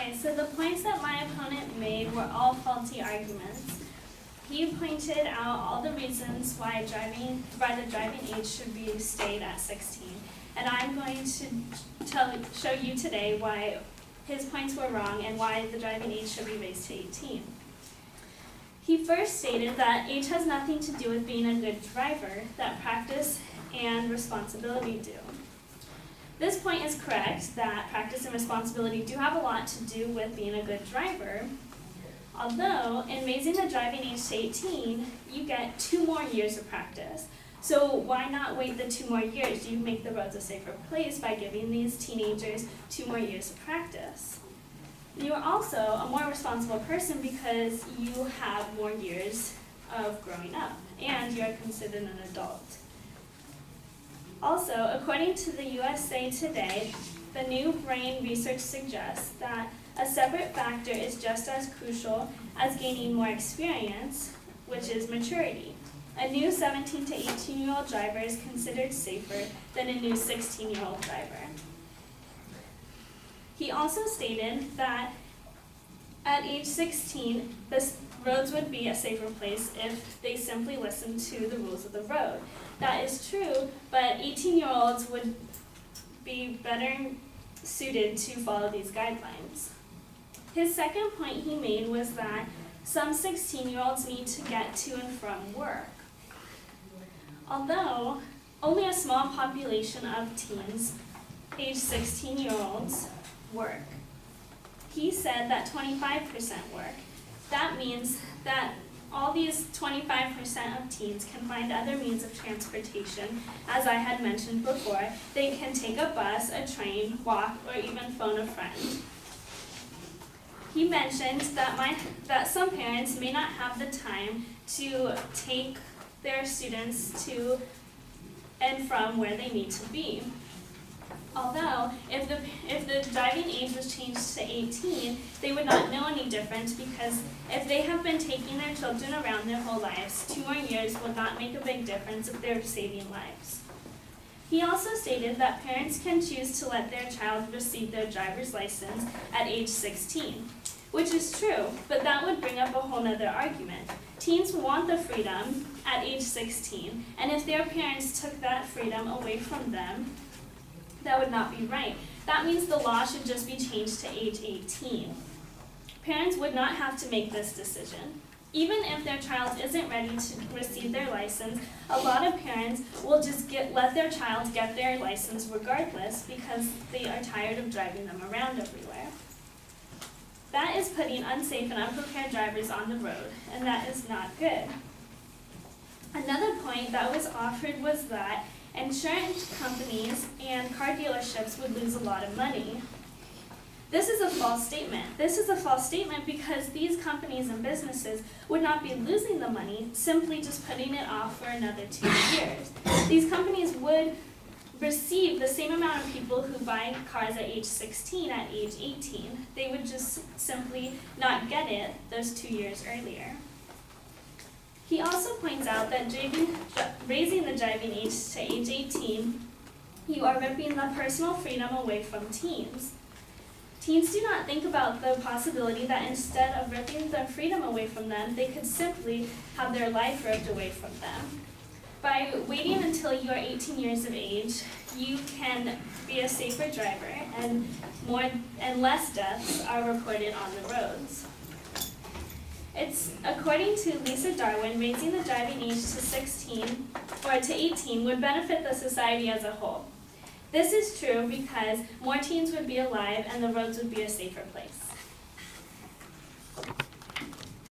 Okay, so the points that my opponent made were all faulty arguments. He pointed out all the reasons why the driving age should be stayed at 16. And I'm going to show you today why his points were wrong and why the driving age should be raised to 18. He first stated that age has nothing to do with being a good driver, that practice and responsibility do. This point is correct, that practice and responsibility do have a lot to do with being a good driver. Although, in raising the driving age to 18, you get 2 more years of practice. So why not wait the 2 more years? You make the roads a safer place by giving these teenagers 2 more years of practice. You are also a more responsible person because you have more years of growing up, and you are considered an adult. Also, according to the USA Today, the new brain research suggests that a separate factor is just as crucial as gaining more experience, which is maturity. A new 17 to 18-year-old driver is considered safer than a new 16-year-old driver. He also stated that at age 16, the roads would be a safer place if they simply listened to the rules of the road. That is true, but 18-year-olds would be better suited to follow these guidelines. His second point he made was that some 16-year-olds need to get to and from work. Although only a small population of teens, age 16-year-olds, work. He said that 25% work. That means that all these 25% of teens can find other means of transportation. As I had mentioned before, they can take a bus, a train, walk, or even phone a friend. He mentioned that some parents may not have the time to take their students to and from where they need to be. Although, if the driving age was changed to 18, they would not know any difference because if they have been taking their children around their whole lives, 2 more years would not make a big difference if they're saving lives. He also stated that parents can choose to let their child receive their driver's license at age 16, which is true, but that would bring up a whole other argument. Teens want the freedom at age 16, and if their parents took that freedom away from them, that would not be right. That means the law should just be changed to age 18. Parents would not have to make this decision. Even if their child isn't ready to receive their license, a lot of parents will just let their child get their license regardless because they are tired of driving them around everywhere. That is putting unsafe and unprepared drivers on the road, and that is not good. Another point that was offered was that insurance companies and car dealerships would lose a lot of money. This is a false statement. This is a false statement because these companies and businesses would not be losing the money, simply just putting it off for another 2 years. These companies would receive the same amount of people who buy cars at age 16 at age 18. They would just simply not get it those 2 years earlier. He also points out that raising the driving age to age 18, you are ripping the personal freedom away from teens. Teens do not think about the possibility that instead of ripping their freedom away from them, they could simply have their life ripped away from them. By waiting until you are 18 years of age, you can be a safer driver and less deaths are reported on the roads. According to Lisa Darwin, raising the driving age to 18 would benefit the society as a whole. This is true because more teens would be alive and the roads would be a safer place.